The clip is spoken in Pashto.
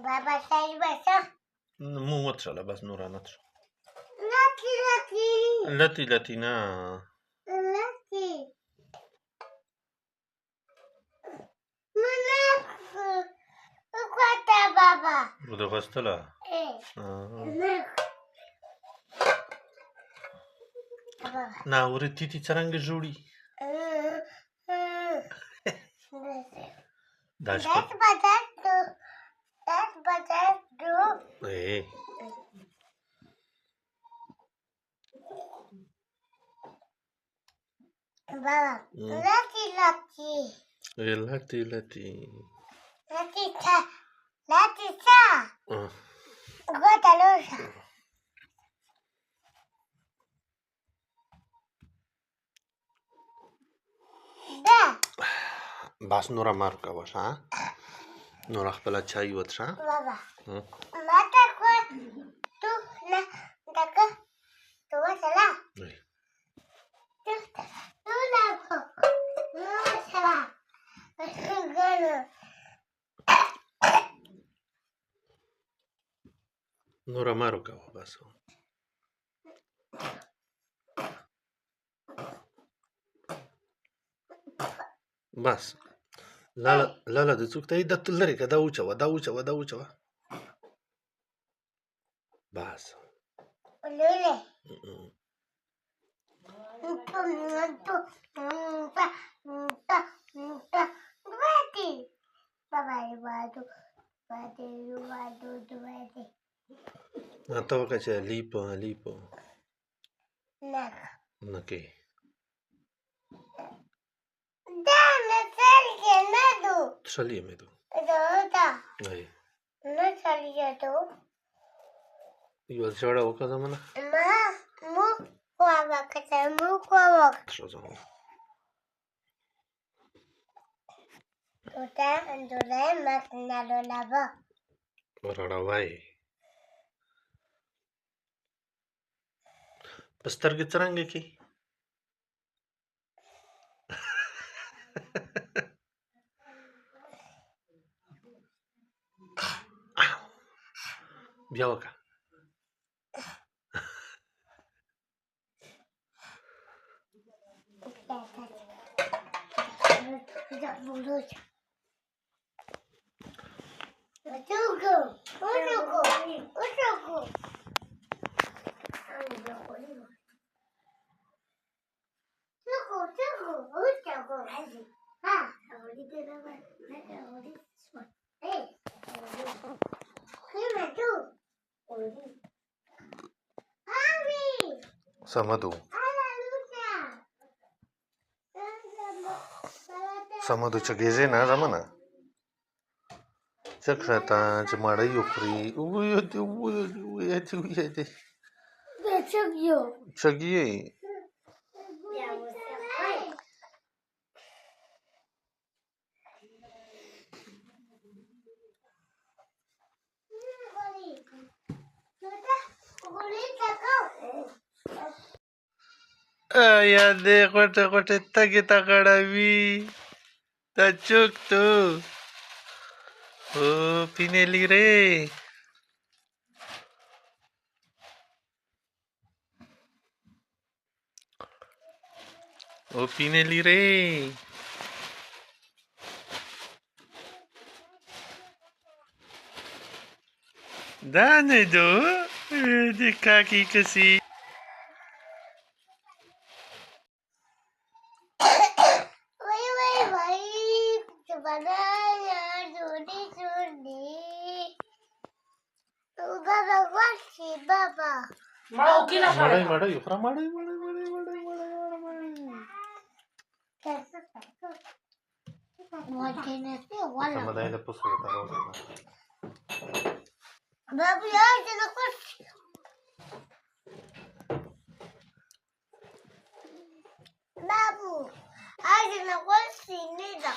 بابا سعي بسا مو متشالة بس نورا نتر لكي لتي لكي منك وكواتا بابا بده غستلا ايه منك بابا ناوري تيتي څرنګه جوړي دا شپه That's potato. ايه Baba, lucky. لتي Lucky sa. Guarda l'osa. Da. بس نورا مارو کوش ها نورا خپل چای وڅښه Baba. Mata kwa tu na daka. Tu wasala. Tu na ko. Tu wasala. Gano. نورا مارو کوه بس بس لالا د څوک ته د تلری کدا اوچوا بس Lule. ته وکړه لیپو نکې شلې مې دو ای یو ځړه وکړه منه شو زمو ورړوي پسترګې څرنګه کې بیا وکړه سمدو چګېزې نه زمنه چکړه تا چې مړی وخوري ویې چګې یا دې غټه تګې تغړوي دا چوک تو Oh, Pinelire. Oh, Pinelire. Dane do. De kaki kasi. Baba. Madai, ukra madai. Sama dai da pusu da roza. Babu ya je na kursi. Babu, aje na kursi ne da.